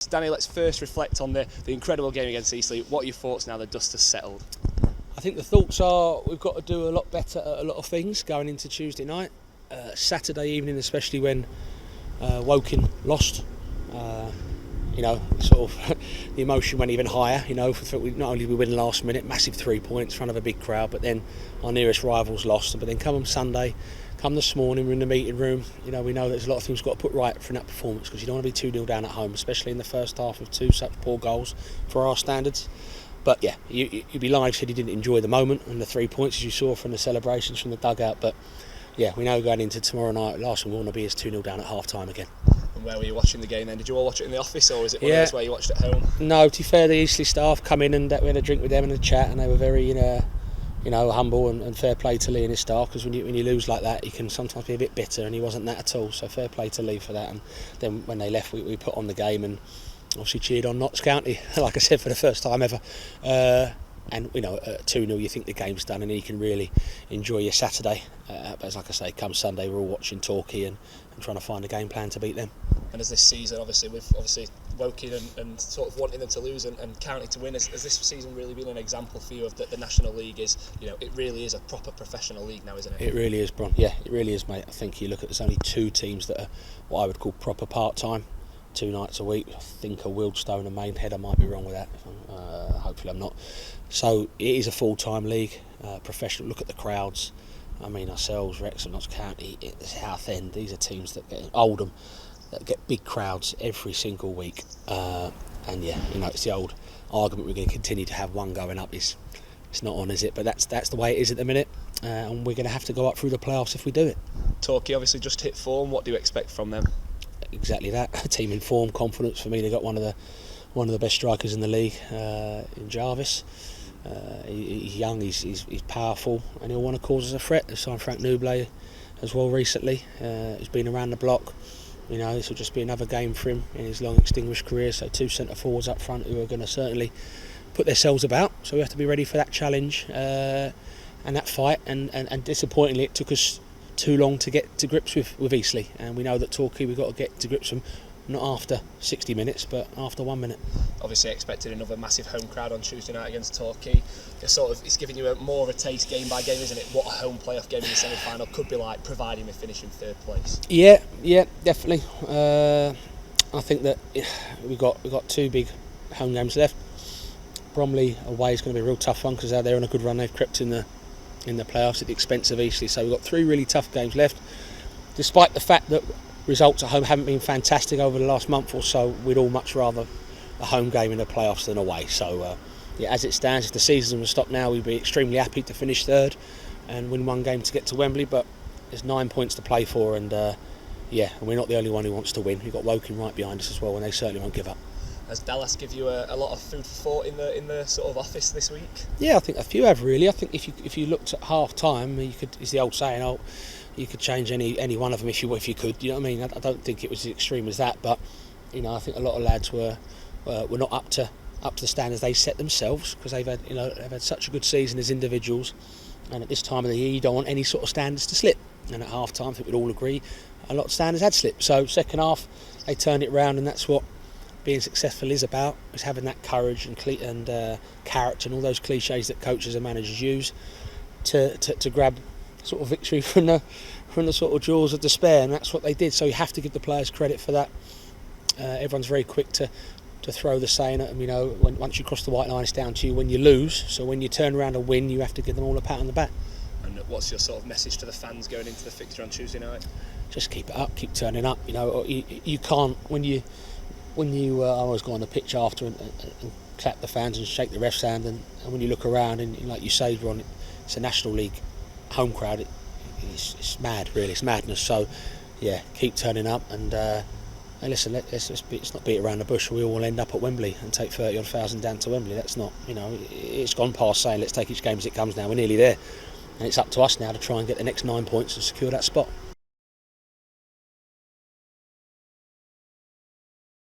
Danny, let's first reflect on the incredible game against Eastleigh. What are your thoughts now the dust has settled? I think the thoughts are we've got to do a lot better at a lot of things going into Tuesday night. Saturday evening, especially when Woking lost. Sort of the emotion went even higher. Not only did we win last minute, massive 3 points in front of a big crowd, but then our nearest rivals lost. But then come on Sunday, come this morning, we're in the meeting room. We know there's a lot of things we've got to put right from that performance, because you don't want to be 2-0 down at home, especially in the first half with two such poor goals for our standards. But yeah, you'd be lying if you said you didn't enjoy the moment and the 3 points as you saw from the celebrations from the dugout. But yeah, we know going into tomorrow night, last thing we want to be is 2-0 down at half time again. And where were you watching the game then? Did you all watch it in the office, or was it one of those where you watched at home? No, to be fair, the Eastleigh staff come in and we had a drink with them and a chat, and they were very humble and fair play to Lee and his staff, because when you lose like that, you can sometimes be a bit bitter, and he wasn't that at all. So fair play to Lee for that. And then when they left, we put on the game and obviously cheered on Notts County, like I said, for the first time ever. And at 2-0, you think the game's done and you can really enjoy your Saturday. But as like I say, come Sunday, we're all watching Torquay and trying to find a game plan to beat them. And as this season, obviously Woking and sort of wanting them to lose and County to win, has this season really been an example for you of that the National League is, it really is a proper professional league now, isn't it? It really is, Bron. Yeah, it really is, mate. I think you look at, there's only two teams that are what I would call proper part-time. 2 nights a week. I think a Wealdstone and Maidenhead. I might be wrong with that. Hopefully I'm not. So it is a full-time league, professional. Look at the crowds. I mean, ourselves, Wrexham, Notts County, South End. These are teams that get Oldham, that get big crowds every single week. And yeah, it's the old argument we're going to continue to have. One going up it's not on, is it? But that's the way it is at the minute. And we're going to have to go up through the playoffs if we do it. Torquay obviously just hit form. What do you expect from them? Exactly that. A team in form, confidence. For me, they got one of the best strikers in the league, in Jarvis. He's young, he's powerful, and he'll want to cause us a threat. They've signed Frank Nublet as well recently. He's been around the block. This will just be another game for him in his long extinguished career. So 2 centre forwards up front who are going to certainly put themselves about. So we have to be ready for that challenge and that fight. And disappointingly, it took us too long to get to grips with Eastleigh, and we know that Torquay we've got to get to grips with them, not after 60 minutes but after 1 minute. Obviously expected another massive home crowd on Tuesday night against Torquay. It's giving you more of a taste game by game, isn't it, what a home playoff game in the semi-final could be like, providing we finish in 3rd place. Yeah, definitely. I think that we've got 2 big home games left. Bromley away is going to be a real tough one, because they're on a good run. They've crept in the playoffs at the expense of Eastleigh. So we've got 3 really tough games left. Despite the fact that results at home haven't been fantastic over the last month or so, we'd all much rather a home game in the playoffs than away. So as it stands, if the season was stopped now, we'd be extremely happy to finish 3rd and win 1 game to get to Wembley. But there's 9 points to play for, and we're not the only one who wants to win. We've got Woking right behind us as well, and they certainly won't give up. Has Dallas give you a lot of food for thought in the sort of office this week? Yeah, I think a few have really. I think if you looked at half time, it's the old saying, you could change any one of them if you could. You know what I mean? I don't think it was as extreme as that, but I think a lot of lads were not up to the standards they set themselves, because they've had such a good season as individuals, and at this time of the year you don't want any sort of standards to slip. And at half time, I think we'd all agree a lot of standards had slipped. So second half they turned it round, and that's what being successful is about, is having that courage and character and all those cliches that coaches and managers use to grab sort of victory from the sort of jaws of despair, and that's what they did. So you have to give the players credit for that. Everyone's very quick to throw the saying at them, once you cross the white line it's down to you when you lose. So when you turn around and win, you have to give them all a pat on the back. And what's your sort of message to the fans going into the fixture on Tuesday night? Just keep it up, keep turning up. You can't, when you I always go on the pitch after and clap the fans and shake the ref's hand, and when you look around and like you say, Ron, it's a National League home crowd. It's mad, really. It's madness. So yeah, keep turning up and listen. Let's not beat around the bush. We all end up at Wembley and take 30,000 down to Wembley. That's not, it's gone past saying let's take each game as it comes now. We're nearly there, and it's up to us now to try and get the next 9 points and secure that spot.